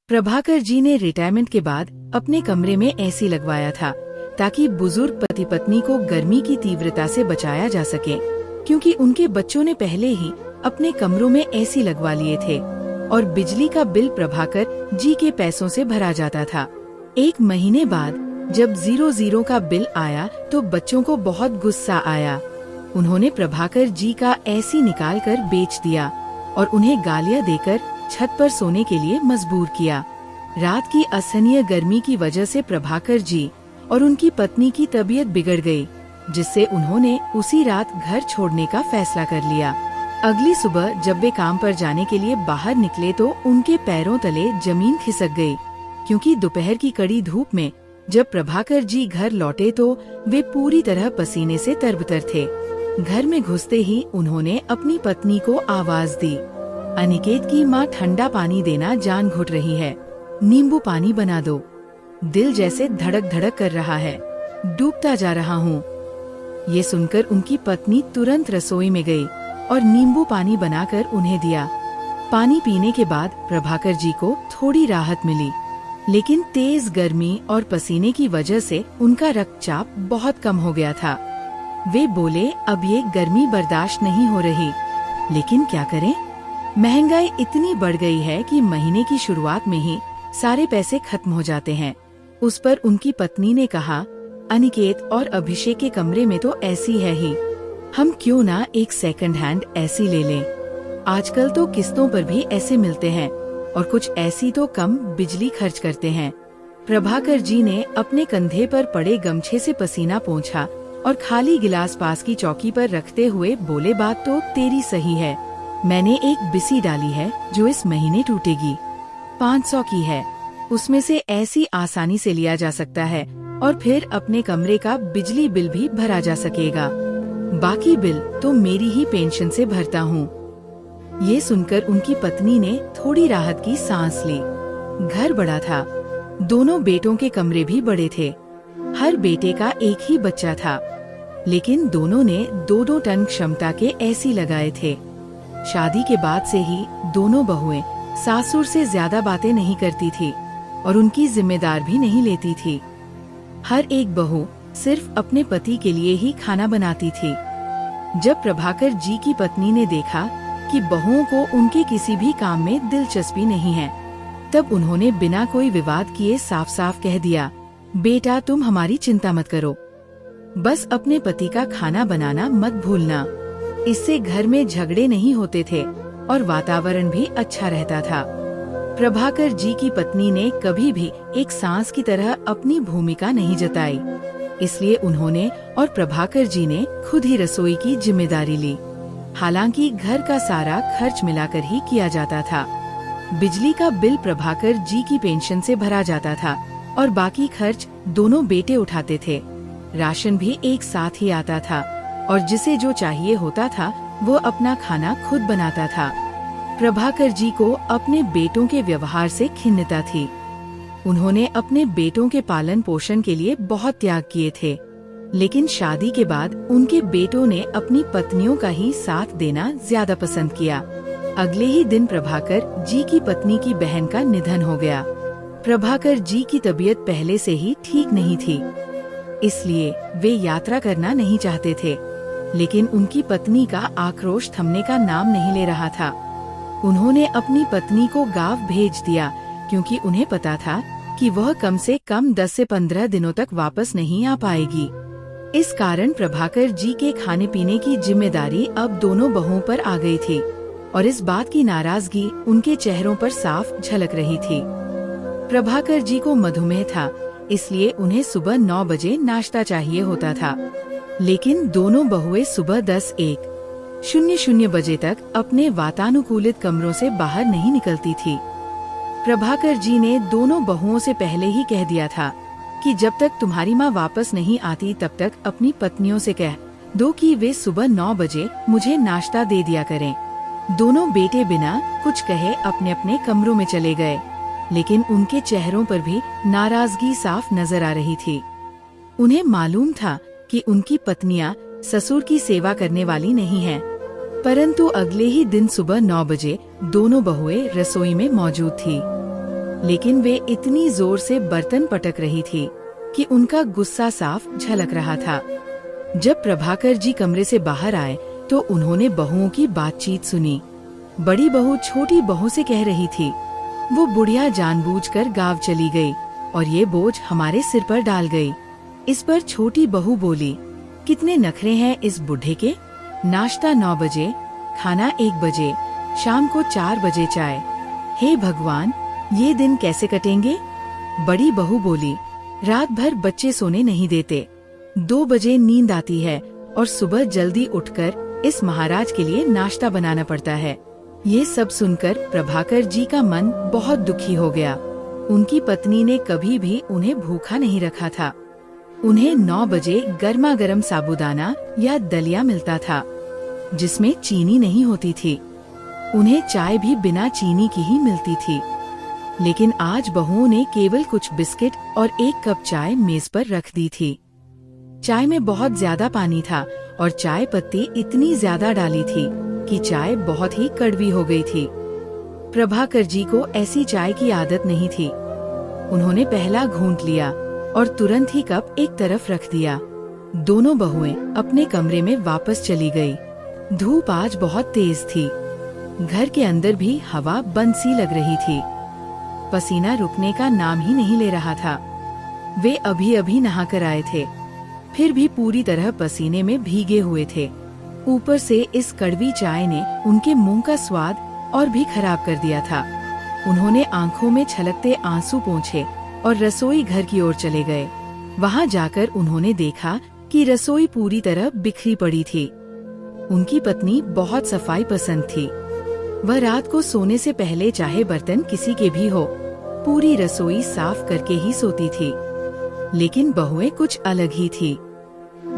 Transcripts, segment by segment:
प्रभाकर जी ने रिटायरमेंट के बाद अपने कमरे में एसी लगवाया था ताकि बुजुर्ग पति पत्नी को गर्मी की तीव्रता से बचाया जा सके, क्योंकि उनके बच्चों ने पहले ही अपने कमरों में एसी लगवा लिए थे और बिजली का बिल प्रभाकर जी के पैसों से भरा जाता था। एक महीने बाद जब 00 का बिल आया तो बच्चों को बहुत गुस्सा आया। उन्होंने प्रभाकर जी का एसी निकालकर बेच दिया और उन्हें गालियां देकर छत पर सोने के लिए मजबूर किया। रात की असहनीय गर्मी की वजह से प्रभाकर जी और उनकी पत्नी की तबीयत बिगड़ गई, जिससे उन्होंने उसी रात घर छोड़ने का फैसला कर लिया। अगली सुबह जब वे काम पर जाने के लिए बाहर निकले तो उनके पैरों तले जमीन खिसक गई, क्योंकि दोपहर की कड़ी धूप में जब प्रभाकर जी घर लौटे तो वे पूरी तरह पसीने से तरबतर थे। घर में घुसते ही उन्होंने अपनी पत्नी को आवाज दी, अनिकेत की माँ ठंडा पानी देना जान घुट रही है, नींबू पानी बना दो, दिल जैसे धड़क धड़क कर रहा है, डूबता जा रहा हूँ। ये सुनकर उनकी पत्नी तुरंत रसोई में गई और नींबू पानी बनाकर उन्हें दिया। पानी पीने के बाद प्रभाकर जी को थोड़ी राहत मिली, लेकिन तेज गर्मी और पसीने की वजह से उनका रक्तचाप बहुत कम हो गया था। वे बोले, अब ये गर्मी बर्दाश्त नहीं हो रही, लेकिन क्या करें? महंगाई इतनी बढ़ गई है कि महीने की शुरुआत में ही सारे पैसे खत्म हो जाते हैं। उस पर उनकी पत्नी ने कहा, अनिकेत और अभिषेक के कमरे में तो एसी है ही, हम क्यों ना एक सेकंड हैंड एसी ले लें। आजकल तो किस्तों पर भी ऐसे मिलते हैं और कुछ एसी तो कम बिजली खर्च करते हैं। प्रभाकर जी ने अपने कंधे पर पड़े गमछे से पसीना पोंछा और खाली गिलास पास की चौकी पर रखते हुए बोले, बात तो तेरी सही है, मैंने एक बिसी डाली है जो इस महीने टूटेगी, 500 की है, उसमें से ऐसी आसानी से लिया जा सकता है और फिर अपने कमरे का बिजली बिल भी भरा जा सकेगा, बाकी बिल तो मेरी ही पेंशन से भरता हूँ। ये सुनकर उनकी पत्नी ने थोड़ी राहत की सांस ली। घर बड़ा था, दोनों बेटों के कमरे भी बड़े थे, हर बेटे का एक ही बच्चा था, लेकिन दोनों ने 2-2 टन क्षमता के एसी लगाए थे। शादी के बाद से ही दोनों बहुएं सासुर से ज्यादा बातें नहीं करती थी और उनकी जिम्मेदार भी नहीं लेती थी। हर एक बहू सिर्फ अपने पति के लिए ही खाना बनाती थी। जब प्रभाकर जी की पत्नी ने देखा कि बहुओं को उनके किसी भी काम में दिलचस्पी नहीं है, तब उन्होंने बिना कोई विवाद किए साफ साफ कह दिया, बेटा तुम हमारी चिंता मत करो, बस अपने पति का खाना बनाना मत भूलना। इससे घर में झगड़े नहीं होते थे और वातावरण भी अच्छा रहता था। प्रभाकर जी की पत्नी ने कभी भी एक सास की तरह अपनी भूमिका नहीं जताई, इसलिए उन्होंने और प्रभाकर जी ने खुद ही रसोई की जिम्मेदारी ली। हालांकि घर का सारा खर्च मिलाकर ही किया जाता था। बिजली का बिल प्रभाकर जी की पेंशन से भरा जाता था और बाकी खर्च दोनों बेटे उठाते थे। राशन भी एक साथ ही आता था और जिसे जो चाहिए होता था वो अपना खाना खुद बनाता था। प्रभाकर जी को अपने बेटों के व्यवहार से खिन्नता थी। उन्होंने अपने बेटों के पालन पोषण के लिए बहुत त्याग किए थे, लेकिन शादी के बाद उनके बेटों ने अपनी पत्नियों का ही साथ देना ज्यादा पसंद किया। अगले ही दिन प्रभाकर जी की पत्नी की बहन का निधन हो गया। प्रभाकर जी की तबीयत पहले से ही ठीक नहीं थी, इसलिए वे यात्रा करना नहीं चाहते थे, लेकिन उनकी पत्नी का आक्रोश थमने का नाम नहीं ले रहा था। उन्होंने अपनी पत्नी को गांव भेज दिया, क्योंकि उन्हें पता था कि वह कम से कम 10 से 15 दिनों तक वापस नहीं आ पाएगी। इस कारण प्रभाकर जी के खाने पीने की जिम्मेदारी अब दोनों बहुओं पर आ गई थी और इस बात की नाराजगी उनके चेहरों पर साफ झलक रही थी। प्रभाकर जी को मधुमेह था, इसलिए उन्हें सुबह 9 बजे नाश्ता चाहिए होता था, लेकिन दोनों बहुएं सुबह 10:00 बजे तक अपने वातानुकूलित कमरों से बाहर नहीं निकलती थी। प्रभाकर जी ने दोनों बहुओं से पहले ही कह दिया था कि जब तक तुम्हारी माँ वापस नहीं आती तब तक अपनी पत्नियों से कह दो कि वे सुबह 9 बजे मुझे नाश्ता दे दिया करें। दोनों बेटे बिना कुछ कहे अपने अपने कमरों में चले गए, लेकिन उनके चेहरों पर भी नाराजगी साफ नजर आ रही थी। उन्हें मालूम था कि उनकी पत्नियां ससुर की सेवा करने वाली नहीं हैं, परंतु अगले ही दिन सुबह 9 बजे दोनों बहुएं रसोई में मौजूद थी। लेकिन वे इतनी जोर से बर्तन पटक रही थी कि उनका गुस्सा साफ झलक रहा था। जब प्रभाकर जी कमरे से बाहर आए तो उन्होंने बहुओं की बातचीत सुनी। बड़ी बहू छोटी बहू से कह रही थी, वो बुढ़िया जानबूझकर गाँव चली गई और ये बोझ हमारे सिर पर डाल गई। इस पर छोटी बहू बोली, कितने नखरे हैं इस बुढ़े के। नाश्ता 9 बजे, खाना 1 बजे, शाम को 4 बजे चाय। हे भगवान, ये दिन कैसे कटेंगे। बड़ी बहू बोली, रात भर बच्चे सोने नहीं देते, 2 बजे नींद आती है और सुबह जल्दी उठकर इस महाराज के लिए नाश्ता बनाना पड़ता है। ये सब सुनकर प्रभाकर जी का मन बहुत दुखी हो गया। उनकी पत्नी ने कभी भी उन्हें भूखा नहीं रखा था। उन्हें 9 बजे गर्मा गर्म साबूदाना या दलिया मिलता था जिसमें चीनी नहीं होती थी। उन्हें चाय भी बिना चीनी की ही मिलती थी। लेकिन आज बहुओं ने केवल कुछ बिस्किट और 1 कप चाय मेज पर रख दी थी। चाय में बहुत ज्यादा पानी था और चाय पत्ती इतनी ज्यादा डाली थी कि चाय बहुत ही कड़वी हो गई थी। प्रभाकर जी को ऐसी चाय की आदत नहीं थी। उन्होंने पहला घूंट लिया और तुरंत ही कप एक तरफ रख दिया। दोनों बहुएं अपने कमरे में वापस चली गई। धूप आज बहुत तेज थी। घर के अंदर भी हवा बंद सी लग रही थी। पसीना रुकने का नाम ही नहीं ले रहा था। वे अभी अभी नहाकर आए थे, फिर भी पूरी तरह पसीने में भीगे हुए थे। ऊपर से इस कड़वी चाय ने उनके मुंह का स्वाद और भी खराब कर दिया था। उन्होंने आंखों में छलकते आंसू पोंछे और रसोई घर की ओर चले गए। वहां जाकर उन्होंने देखा कि रसोई पूरी तरह बिखरी पड़ी थी। उनकी पत्नी बहुत सफाई पसंद थी। वह रात को सोने से पहले चाहे बर्तन किसी के भी हो, पूरी रसोई साफ करके ही सोती थी। लेकिन बहुएं कुछ अलग ही थी।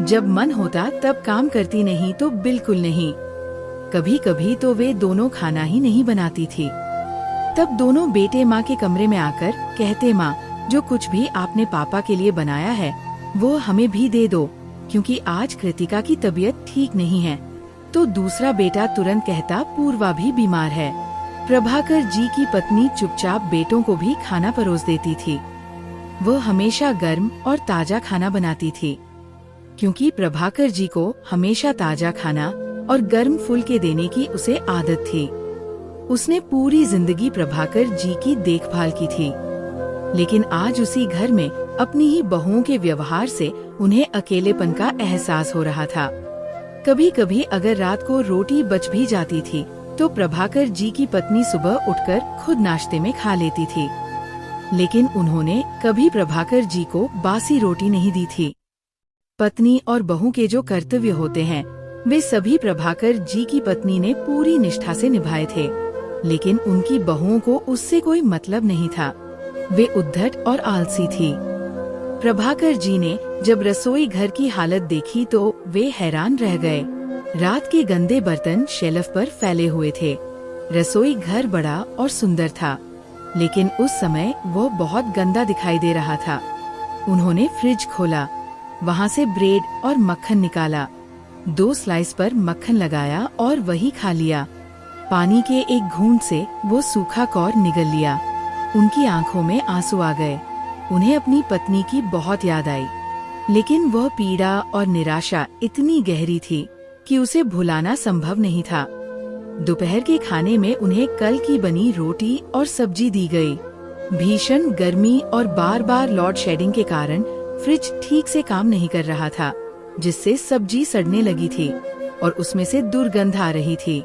जब मन होता तब काम करती नहीं तो बिल्कुल नहीं। कभी कभी तो वे दोनों खाना ही नहीं बनाती थी। तब दोनों बेटे माँ के कमरे में आकर कहते, माँ, जो कुछ भी आपने पापा के लिए बनाया है वो हमें भी दे दो, क्योंकि आज कृतिका की तबीयत ठीक नहीं है। तो दूसरा बेटा तुरंत कहता, पूर्वा भी बीमार है। प्रभाकर जी की पत्नी चुपचाप बेटों को भी खाना परोस देती थी। वो हमेशा गर्म और ताजा खाना बनाती थी, क्योंकि प्रभाकर जी को हमेशा ताजा खाना और गर्म फुल्के देने की उसे आदत थी। उसने पूरी जिंदगी प्रभाकर जी की देखभाल की थी। लेकिन आज उसी घर में अपनी ही बहुओं के व्यवहार से उन्हें अकेलेपन का एहसास हो रहा था। कभी कभी अगर रात को रोटी बच भी जाती थी तो प्रभाकर जी की पत्नी सुबह उठकर खुद नाश्ते में खा लेती थी। लेकिन उन्होंने कभी प्रभाकर जी को बासी रोटी नहीं दी थी। पत्नी और बहू के जो कर्तव्य होते हैं वे सभी प्रभाकर जी की पत्नी ने पूरी निष्ठा से निभाए थे। लेकिन उनकी बहुओं को उससे कोई मतलब नहीं था। वे उद्धट और आलसी थी। प्रभाकर जी ने जब रसोई घर की हालत देखी तो वे हैरान रह गए। रात के गंदे बर्तन शेल्फ पर फैले हुए थे। रसोई घर बड़ा और सुंदर था, लेकिन उस समय वो बहुत गंदा दिखाई दे रहा था। उन्होंने फ्रिज खोला, वहाँ से ब्रेड और मक्खन निकाला, 2 स्लाइस पर मक्खन लगाया और वही खा लिया। पानी के एक घूंट से वो सूखा कौर निगल लिया। उनकी आंखों में आंसू आ गए। उन्हें अपनी पत्नी की बहुत याद आई, लेकिन वह पीड़ा और निराशा इतनी गहरी थी कि उसे भुलाना संभव नहीं था। दोपहर के खाने में उन्हें कल की बनी रोटी और सब्जी दी गई। भीषण गर्मी और बार बार लोड शेडिंग के कारण फ्रिज ठीक से काम नहीं कर रहा था, जिससे सब्जी सड़ने लगी थी और उसमें से दुर्गंध आ रही थी।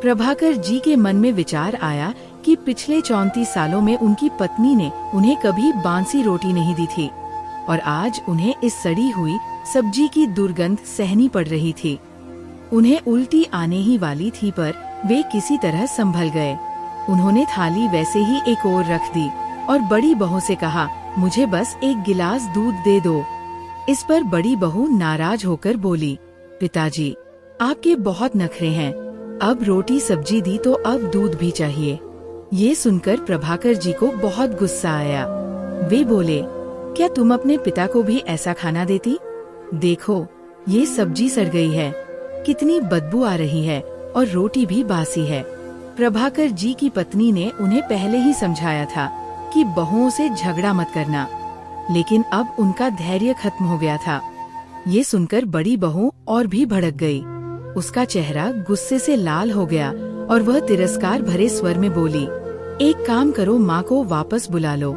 प्रभाकर जी के मन में विचार आया कि पिछले 34 सालों में उनकी पत्नी ने उन्हें कभी बांसी रोटी नहीं दी थी और आज उन्हें इस सड़ी हुई सब्जी की दुर्गंध सहनी पड़ रही थी। उन्हें उल्टी आने ही वाली थी, पर वे किसी तरह संभल गए। उन्होंने थाली वैसे ही एक ओर रख दी और बड़ी बहू से कहा, मुझे बस 1 गिलास दूध दे दो। इस पर बड़ी बहू नाराज होकर बोली, पिताजी, आपके बहुत नखरे हैं। अब रोटी सब्जी दी तो अब दूध भी चाहिए। ये सुनकर प्रभाकर जी को बहुत गुस्सा आया। वे बोले, क्या तुम अपने पिता को भी ऐसा खाना देती? देखो, ये सब्जी सड़ गई है, कितनी बदबू आ रही है और रोटी भी बासी है। प्रभाकर जी की पत्नी ने उन्हें पहले ही समझाया था कि बहुओं से झगड़ा मत करना, लेकिन अब उनका धैर्य खत्म हो गया था। ये सुनकर बड़ी बहू और भी भड़क गई। उसका चेहरा गुस्से से लाल हो गया और वह तिरस्कार भरे स्वर में बोली, एक काम करो, माँ को वापस बुला लो,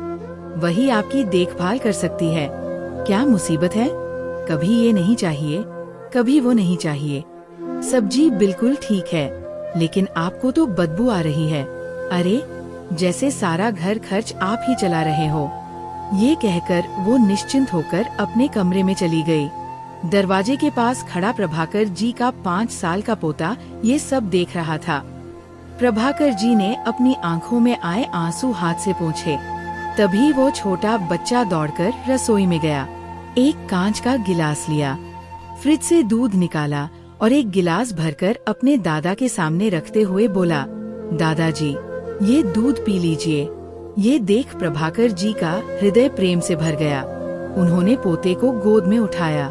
वही आपकी देखभाल कर सकती है। क्या मुसीबत है? कभी ये नहीं चाहिए, कभी वो नहीं चाहिए। सब्जी बिल्कुल ठीक है, लेकिन आपको तो बदबू आ रही है। अरे, जैसे सारा घर खर्च आप ही चला रहे हो। ये कहकर वो निश्चिंत होकर अपने कमरे में चली गई। दरवाजे के पास खड़ा प्रभाकर जी का 5 साल का पोता ये सब देख रहा था। प्रभाकर जी ने अपनी आंखों में आए आंसू हाथ से पोंछे। तभी वो छोटा बच्चा दौड़कर रसोई में गया, एक कांच का गिलास लिया, फ्रिज से दूध निकाला और एक गिलास भरकर अपने दादा के सामने रखते हुए बोला, दादाजी, ये दूध पी लीजिए। ये देख प्रभाकर जी का हृदय प्रेम से भर गया। उन्होंने पोते को गोद में उठाया,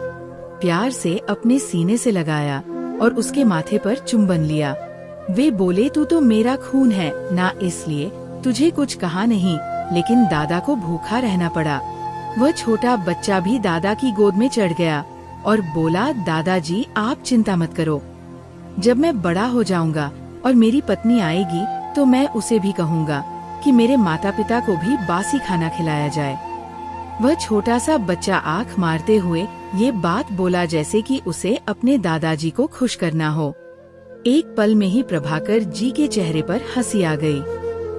प्यार से अपने सीने से लगाया और उसके माथे पर चुंबन लिया। वे बोले, तू तो मेरा खून है ना, इसलिए तुझे कुछ कहा नहीं, लेकिन दादा को भूखा रहना पड़ा। वह छोटा बच्चा भी दादा की गोद में चढ़ गया और बोला, दादाजी आप चिंता मत करो, जब मैं बड़ा हो जाऊंगा और मेरी पत्नी आएगी तो मैं उसे भी कहूँगा कि मेरे माता पिता को भी बासी खाना खिलाया जाए। वह छोटा सा बच्चा आंख मारते हुए ये बात बोला जैसे कि उसे अपने दादाजी को खुश करना हो। एक पल में ही प्रभाकर जी के चेहरे पर हंसी आ गई।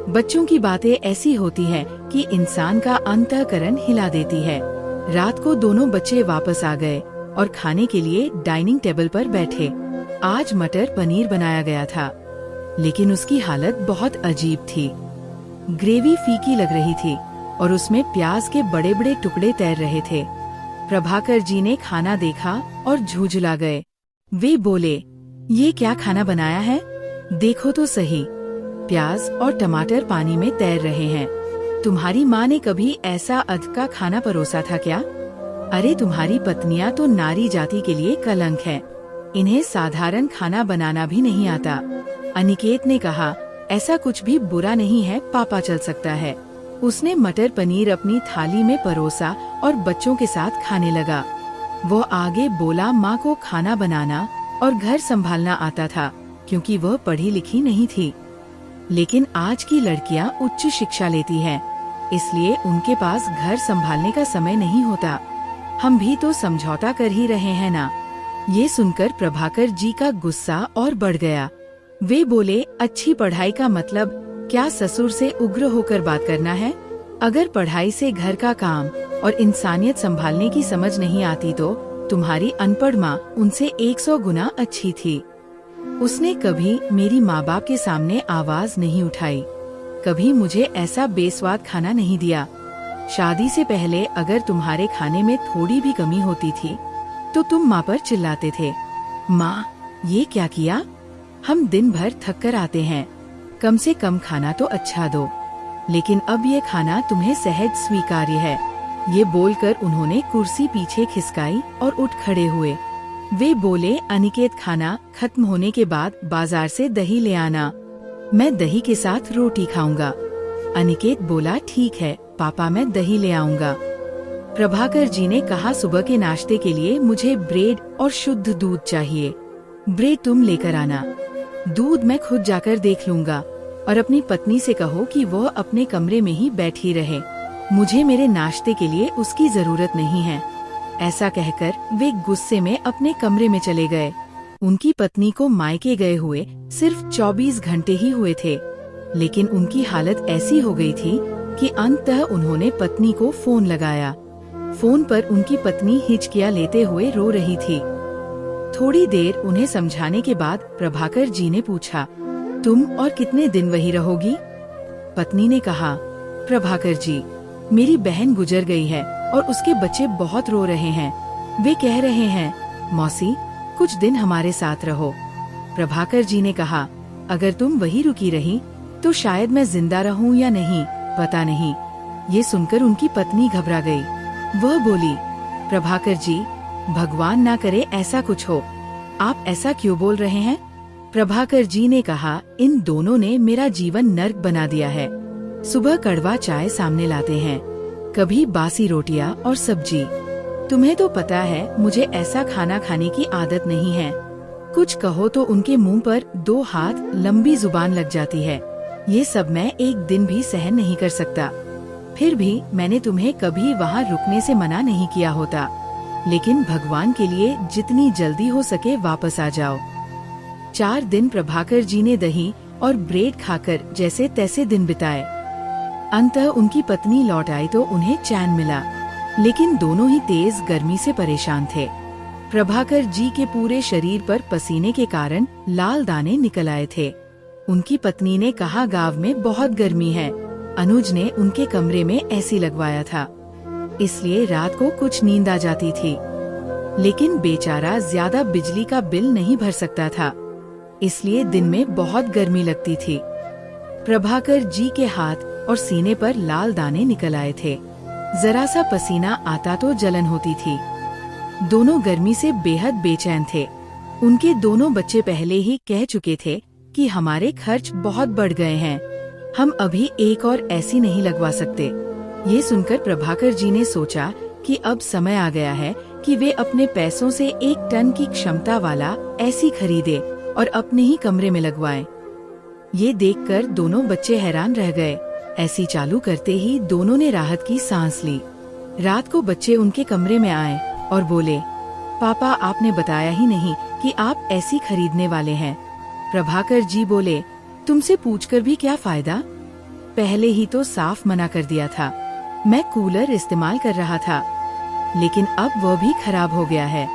बच्चों की बातें ऐसी होती है कि इंसान का अंतःकरण हिला देती है। रात को दोनों बच्चे वापस आ गए और खाने के लिए डाइनिंग टेबल पर बैठे। आज मटर पनीर बनाया गया था, लेकिन उसकी हालत बहुत अजीब थी। ग्रेवी फीकी लग रही थी और उसमें प्याज के बड़े बड़े टुकड़े तैर रहे थे। प्रभाकर जी ने खाना देखा और झुंझला गए। वे बोले, ये क्या खाना बनाया है? देखो तो सही, प्याज और टमाटर पानी में तैर रहे हैं। तुम्हारी माँ ने कभी ऐसा अध का खाना परोसा था क्या? अरे, तुम्हारी पत्नियां तो नारी जाति के लिए कलंक है, इन्हें साधारण खाना बनाना भी नहीं आता। अनिकेत ने कहा, ऐसा कुछ भी बुरा नहीं है, पापा चल सकता है। उसने मटर पनीर अपनी थाली में परोसा और बच्चों के साथ खाने लगा। वो आगे बोला, माँ को खाना बनाना और घर संभालना आता था क्योंकि वह पढ़ी लिखी नहीं थी, लेकिन आज की लड़कियाँ उच्च शिक्षा लेती हैं, इसलिए उनके पास घर संभालने का समय नहीं होता। हम भी तो समझौता कर ही रहे हैं ना। ये सुनकर प्रभाकर जी का गुस्सा और बढ़ गया। वे बोले, अच्छी पढ़ाई का मतलब क्या ससुर से उग्र होकर बात करना है? अगर पढ़ाई से घर का काम और इंसानियत संभालने की समझ नहीं आती तो तुम्हारी अनपढ़ माँ उनसे 100 गुना अच्छी थी। उसने कभी मेरी माँ बाप के सामने आवाज नहीं उठाई, कभी मुझे ऐसा बेस्वाद खाना नहीं दिया। शादी से पहले अगर तुम्हारे खाने में थोड़ी भी कमी होती थी तो तुम माँ पर चिल्लाते थे, माँ ये क्या किया? हम दिन भर थक कर आते हैं, कम से कम खाना तो अच्छा दो। लेकिन अब ये खाना तुम्हें सहज स्वीकार्य है। ये बोलकर उन्होंने कुर्सी पीछे खिसकाई और उठ खड़े हुए। वे बोले, अनिकेत, खाना खत्म होने के बाद बाजार से दही ले आना, मैं दही के साथ रोटी खाऊंगा। अनिकेत बोला, ठीक है पापा, मैं दही ले आऊंगा। प्रभाकर जी ने कहा, सुबह के नाश्ते के लिए मुझे ब्रेड और शुद्ध दूध चाहिए। ब्रेड तुम लेकर आना, दूध मैं खुद जाकर देख लूंगा और अपनी पत्नी से कहो कि वो अपने कमरे में ही बैठी रहे, मुझे मेरे नाश्ते के लिए उसकी जरूरत नहीं है। ऐसा कहकर वे गुस्से में अपने कमरे में चले गए। उनकी पत्नी को मायके गए हुए सिर्फ 24 घंटे ही हुए थे, लेकिन उनकी हालत ऐसी हो गई थी कि अंततः उन्होंने पत्नी को फोन लगाया। फोन पर उनकी पत्नी हिचकियां लेते हुए रो रही थी। थोड़ी देर उन्हें समझाने के बाद प्रभाकर जी ने पूछा, तुम और कितने दिन वही रहोगी? पत्नी ने कहा, प्रभाकर जी, मेरी बहन गुजर गई है और उसके बच्चे बहुत रो रहे हैं। वे कह रहे हैं, मौसी कुछ दिन हमारे साथ रहो। प्रभाकर जी ने कहा, अगर तुम वही रुकी रही तो शायद मैं जिंदा रहूं या नहीं, पता नहीं। ये सुनकर उनकी पत्नी घबरा गई। वह बोली, प्रभाकर जी, भगवान ना करे ऐसा कुछ हो, आप ऐसा क्यों बोल रहे हैं? प्रभाकर जी ने कहा, इन दोनों ने मेरा जीवन नर्क बना दिया है। सुबह कड़वा चाय सामने लाते हैं, कभी बासी रोटियां और सब्जी। तुम्हें तो पता है मुझे ऐसा खाना खाने की आदत नहीं है। कुछ कहो तो उनके मुंह पर 2 हाथ लंबी जुबान लग जाती है। ये सब मैं एक दिन भी सहन नहीं कर सकता। फिर भी मैंने तुम्हें कभी वहाँ रुकने से मना नहीं किया होता, लेकिन भगवान के लिए जितनी जल्दी हो सके वापस आ जाओ। 4 दिन प्रभाकर जी ने दही और ब्रेड खाकर जैसे तैसे दिन बिताए। अंततः उनकी पत्नी लौट आई तो उन्हें चैन मिला, लेकिन दोनों ही तेज गर्मी से परेशान थे। प्रभाकर जी के पूरे शरीर पर पसीने के कारण लाल दाने निकल आए थे। उनकी पत्नी ने कहा गांव में बहुत गर्मी है। अनुज ने उनके कमरे में एसी लगवाया था, इसलिए रात को कुछ नींद आ जाती थी। लेकिन बेचारा ज्यादा बिजली का बिल नहीं भर सकता था, इसलिए दिन में बहुत गर्मी लगती थी। प्रभाकर जी के हाथ और सीने पर लाल दाने निकल आए थे। जरा सा पसीना आता तो जलन होती थी। दोनों गर्मी से बेहद बेचैन थे। उनके दोनों बच्चे पहले ही कह चुके थे कि हमारे खर्च बहुत बढ़ गए हैं, हम अभी एक और एसी नहीं लगवा सकते। ये सुनकर प्रभाकर जी ने सोचा कि अब समय आ गया है कि वे अपने पैसों से 1 टन की क्षमता वाला एसी खरीदे और अपने ही कमरे में लगवाएं। ये देखकर दोनों बच्चे हैरान रह गए। एसी चालू करते ही दोनों ने राहत की सांस ली। रात को बच्चे उनके कमरे में आए और बोले, पापा आपने बताया ही नहीं कि आप एसी खरीदने वाले हैं। प्रभाकर जी बोले, तुमसे पूछकर भी क्या फायदा, पहले ही तो साफ मना कर दिया था। मैं कूलर इस्तेमाल कर रहा था, लेकिन अब वह भी खराब हो गया है,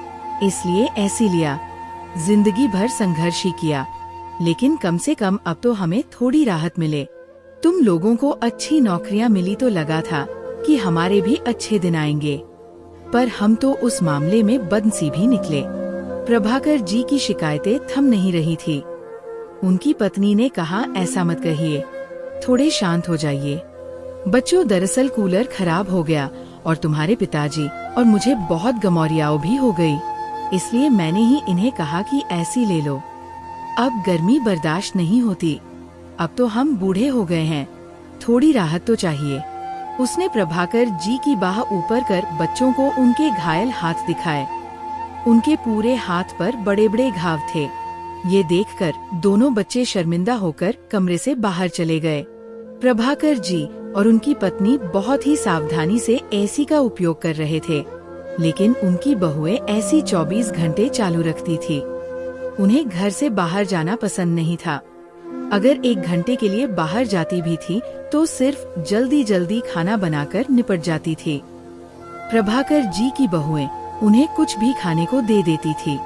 इसलिए एसी लिया। जिंदगी भर संघर्ष ही किया, लेकिन कम से कम अब तो हमें थोड़ी राहत मिले। तुम लोगों को अच्छी नौकरियां मिली तो लगा था कि हमारे भी अच्छे दिन आएंगे, पर हम तो उस मामले में बदनसीब निकले। प्रभाकर जी की शिकायतें थम नहीं रही थी। उनकी पत्नी ने कहा, ऐसा मत कहिए, थोड़े शांत हो जाइए। बच्चों, दरअसल कूलर खराब हो गया और तुम्हारे पिताजी और मुझे बहुत गमौरियाओ भी हो गई, इसलिए मैंने ही इन्हें कहा कि ऐसी ले लो। अब गर्मी बर्दाश्त नहीं होती, अब तो हम बूढ़े हो गए हैं, थोड़ी राहत तो चाहिए। उसने प्रभाकर जी की बाह ऊपर कर बच्चों को उनके घायल हाथ दिखाए। उनके पूरे हाथ पर बड़े बड़े घाव थे। ये देखकर दोनों बच्चे शर्मिंदा होकर कमरे से बाहर चले गए। प्रभाकर जी और उनकी पत्नी बहुत ही सावधानी से एसी का उपयोग कर रहे थे, लेकिन उनकी बहुएं एसी 24 घंटे चालू रखती थी। उन्हें घर से बाहर जाना पसंद नहीं था। अगर 1 घंटे के लिए बाहर जाती भी थी तो सिर्फ जल्दी जल्दी खाना बनाकर निपट जाती थी। प्रभाकर जी की बहुएं उन्हें कुछ भी खाने को दे देती थी,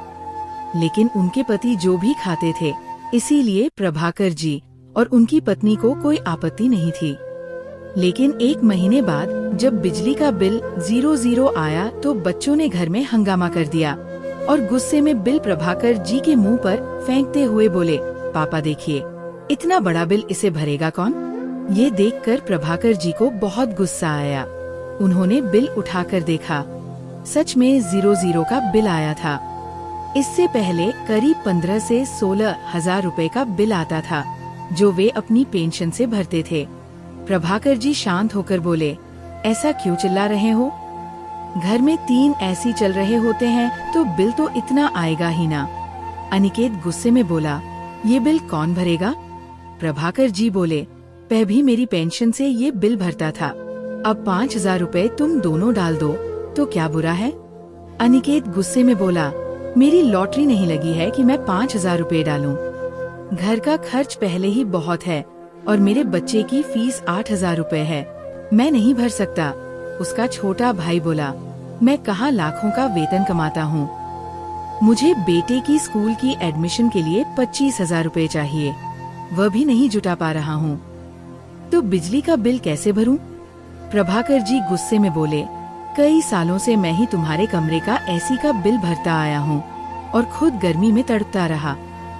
लेकिन उनके पति जो भी खाते थे, इसीलिए प्रभाकर जी और उनकी पत्नी को कोई आपत्ति नहीं थी। लेकिन 1 महीने बाद जब बिजली का बिल 00 आया तो बच्चों ने घर में हंगामा कर दिया और गुस्से में बिल प्रभाकर जी के मुंह पर फेंकते हुए बोले, पापा देखिए, इतना बड़ा बिल इसे भरेगा कौन। ये देखकर प्रभाकर जी को बहुत गुस्सा आया। उन्होंने बिल उठाकर देखा, सच में 00 का बिल आया था। इससे पहले करीब 15 से 16 हजार रुपए का बिल आता था, जो वे अपनी पेंशन से भरते थे। प्रभाकर जी शांत होकर बोले, ऐसा क्यों चिल्ला रहे हो, घर में 3 एसी चल रहे होते हैं तो बिल तो इतना आएगा ही ना। अनिकेत गुस्से में बोला, ये बिल कौन भरेगा। प्रभाकर जी बोले, पह भी मेरी पेंशन से ये बिल भरता था, अब 5000 रुपए तुम दोनों डाल दो तो क्या बुरा है। अनिकेत गुस्से में बोला, मेरी लॉटरी नहीं लगी है कि मैं 5000 रुपए डालूं। घर का खर्च पहले ही बहुत है और मेरे बच्चे की फीस 8000 रुपए है, मैं नहीं भर सकता। उसका छोटा भाई बोला, मैं कहाँ लाखों का वेतन कमाता हूँ, मुझे बेटे की स्कूल की एडमिशन के लिए 25,000 रुपए चाहिए, वह भी नहीं जुटा पा रहा हूँ, तो बिजली का बिल कैसे भरूं? प्रभाकर जी गुस्से में बोले, कई सालों से मैं ही तुम्हारे कमरे का एसी का बिल भरता आया हूँ और खुद गर्मी में तड़पता रहा।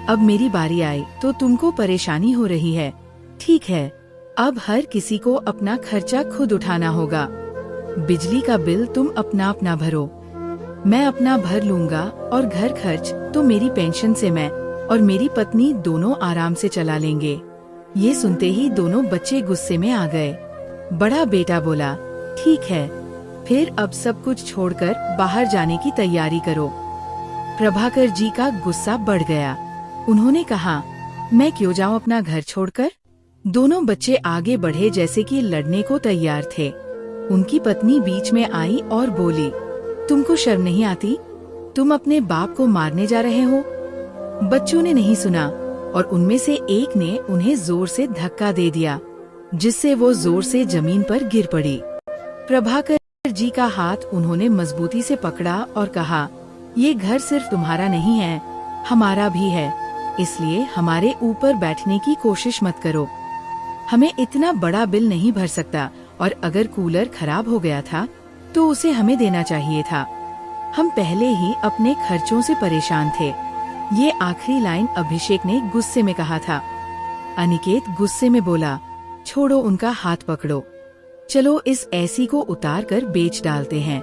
अब मेरी बारी आई तो तुमको परेशानी हो रही है। ठीक है, अब हर किसी को अपना खर्चा खुद उठाना होगा। बिजली का बिल तुम अपना अपना भरो, मैं अपना भर लूंगा और घर खर्च तो मेरी पेंशन से मैं और मेरी पत्नी दोनों आराम से चला लेंगे। ये सुनते ही दोनों बच्चे गुस्से में आ गए। बड़ा बेटा बोला, ठीक है, फिर अब सब कुछ छोड़कर बाहर जाने की तैयारी करो। प्रभाकर जी का गुस्सा बढ़ गया। उन्होंने कहा, मैं क्यों जाऊं अपना घर छोड़कर? दोनों बच्चे आगे बढ़े जैसे कि लड़ने को तैयार थे। उनकी पत्नी बीच में आई और बोली, तुमको शर्म नहीं आती? तुम अपने बाप को मारने जा रहे हो? बच्चों ने नहीं सुना और उनमें से एक ने उन्हें जोर से धक्का दे दिया, जिससे वो जोर से जमीन पर गिर पड़ी। प्रभाकर जी का हाथ उन्होंने मजबूती से पकड़ा और कहा, ये घर सिर्फ तुम्हारा नहीं है, हमारा भी है, इसलिए हमारे ऊपर बैठने की कोशिश मत करो। हमें इतना बड़ा बिल नहीं भर सकता और अगर कूलर खराब हो गया था तो उसे हमें देना चाहिए था। हम पहले ही अपने खर्चों से परेशान थे। ये आखिरी लाइन अभिषेक ने गुस्से में कहा था। अनिकेत गुस्से में बोला, छोड़ो उनका हाथ पकड़ो, चलो इस एसी को उतार कर बेच डालते हैं।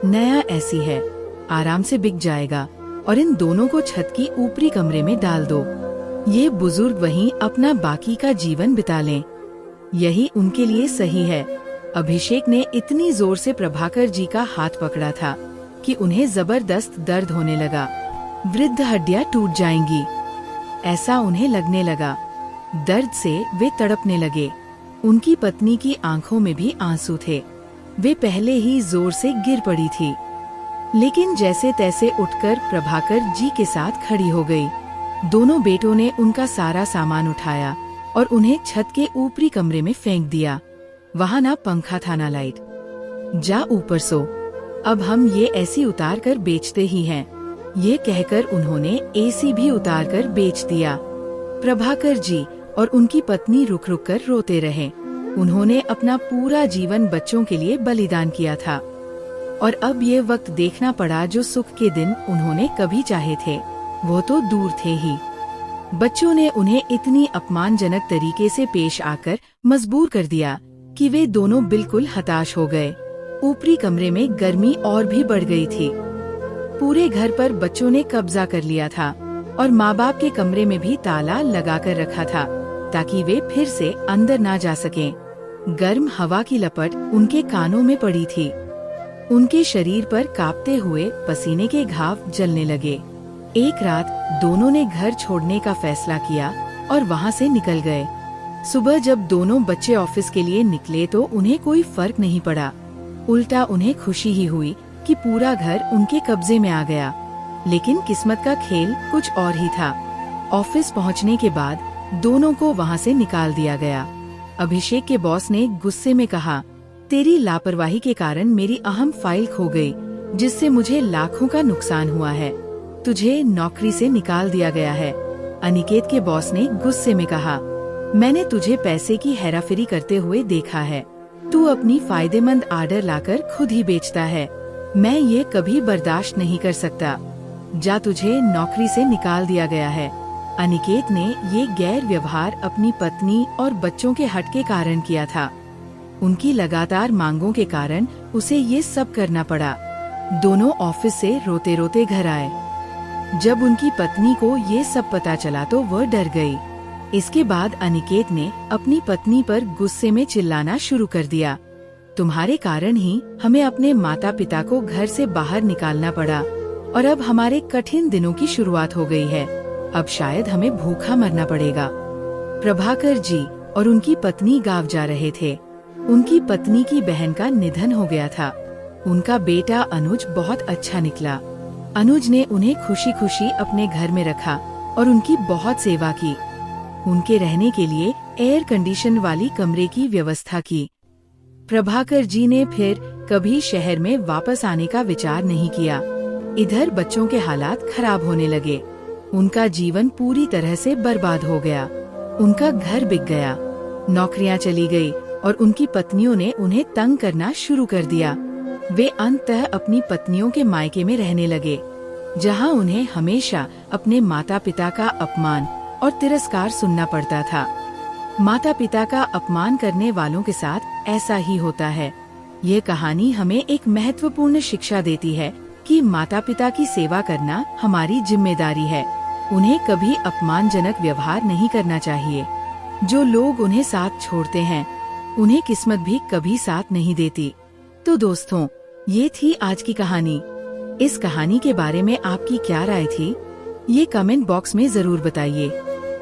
नया एसी है, आराम से बिक जाएगा और इन दोनों को छत की ऊपरी कमरे में डाल दो। ये बुजुर्ग वहीं अपना बाकी का जीवन बिता लें, यही उनके लिए सही है। अभिषेक ने इतनी जोर से प्रभाकर जी का हाथ पकड़ा था कि उन्हें जबरदस्त दर्द होने लगा। वृद्ध हड्डियां टूट जाएंगी, ऐसा उन्हें लगने लगा। दर्द से वे तड़पने लगे। उनकी पत्नी की आंखों में भी आंसू थे। वे पहले ही जोर से गिर पड़ी थी, लेकिन जैसे तैसे उठकर प्रभाकर जी के साथ खड़ी हो गई। दोनों बेटों ने उनका सारा सामान उठाया और उन्हें छत के ऊपरी कमरे में फेंक दिया। वहाँ ना पंखा था ना लाइट। जा ऊपर सो, अब हम ये एसी उतार कर बेचते ही हैं। ये कहकर उन्होंने एसी भी उतार कर बेच दिया। प्रभाकर जी और उनकी पत्नी रुक रुक कर रोते रहे। उन्होंने अपना पूरा जीवन बच्चों के लिए बलिदान किया था और अब ये वक्त देखना पड़ा जो सुख के दिन उन्होंने कभी चाहे थे, वो तो दूर थे ही। बच्चों ने उन्हें इतनी अपमानजनक तरीके से पेश आकर मजबूर कर दिया कि वे दोनों बिल्कुल हताश हो गए। ऊपरी कमरे में गर्मी और भी बढ़ गई थी। पूरे घर पर बच्चों ने कब्जा कर लिया था और माँ बाप के कमरे में भी ताला लगा कर रखा था ताकि वे फिर से अंदर ना जा सकें। गर्म हवा की लपट उनके कानों में पड़ी थी। उनके शरीर पर कांपते हुए पसीने के घाव जलने लगे। एक रात दोनों ने घर छोड़ने का फैसला किया और वहाँ से निकल गए। सुबह जब दोनों बच्चे ऑफिस के लिए निकले तो उन्हें कोई फर्क नहीं पड़ा, उल्टा उन्हें खुशी ही हुई कि पूरा घर उनके कब्जे में आ गया। लेकिन किस्मत का खेल कुछ और ही था। ऑफिस पहुँचने के बाद दोनों को वहाँ से निकाल दिया गया। अभिषेक के बॉस ने गुस्से में कहा, तेरी लापरवाही के कारण मेरी अहम फाइल खो गई, जिससे मुझे लाखों का नुकसान हुआ है। तुझे नौकरी से निकाल दिया गया है। अनिकेत के बॉस ने गुस्से में कहा, मैंने तुझे पैसे की हेराफेरी करते हुए देखा है। तू अपनी फायदेमंद आर्डर लाकर खुद ही बेचता है। मैं ये कभी बर्दाश्त नहीं कर सकता। जा, तुझे नौकरी से निकाल दिया गया है। अनिकेत ने ये गैर व्यवहार अपनी पत्नी और बच्चों के हट के कारण किया था। उनकी लगातार मांगों के कारण उसे ये सब करना पड़ा। दोनों ऑफिस से रोते रोते घर आए। जब उनकी पत्नी को ये सब पता चला तो वह डर गई। इसके बाद अनिकेत ने अपनी पत्नी पर गुस्से में चिल्लाना शुरू कर दिया, तुम्हारे कारण ही हमें अपने माता पिता को घर से बाहर निकालना पड़ा और अब हमारे कठिन दिनों की शुरुआत हो गई है। अब शायद हमें भूखा मरना पड़ेगा। प्रभाकर जी और उनकी पत्नी गाँव जा रहे थे। उनकी पत्नी की बहन का निधन हो गया था। उनका बेटा अनुज बहुत अच्छा निकला। अनुज ने उन्हें खुशी खुशी अपने घर में रखा और उनकी बहुत सेवा की। उनके रहने के लिए एयर कंडीशन वाली कमरे की व्यवस्था की। प्रभाकर जी ने फिर कभी शहर में वापस आने का विचार नहीं किया। इधर बच्चों के हालात खराब होने लगे। उनका जीवन पूरी तरह से बर्बाद हो गया। उनका घर बिक गया, नौकरियां चली गई और उनकी पत्नियों ने उन्हें तंग करना शुरू कर दिया। वे अंततः अपनी पत्नियों के मायके में रहने लगे, जहां उन्हें हमेशा अपने माता पिता का अपमान और तिरस्कार सुनना पड़ता था। माता पिता का अपमान करने वालों के साथ ऐसा ही होता है। ये कहानी हमें एक महत्वपूर्ण शिक्षा देती है कि माता पिता की सेवा करना हमारी जिम्मेदारी है। उन्हें कभी अपमानजनक व्यवहार नहीं करना चाहिए। जो लोग उन्हें साथ छोड़ते हैं उन्हें किस्मत भी कभी साथ नहीं देती। तो दोस्तों, ये थी आज की कहानी। इस कहानी के बारे में आपकी क्या राय थी, ये कमेंट बॉक्स में जरूर बताइए।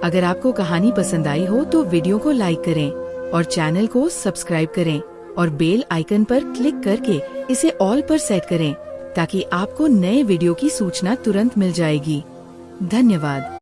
अगर आपको कहानी पसंद आई हो तो वीडियो को लाइक करें और चैनल को सब्सक्राइब करें और बेल आइकन पर क्लिक करके इसे ऑल पर सेट करें ताकि आपको नए वीडियो की सूचना तुरंत मिल जाएगी। धन्यवाद।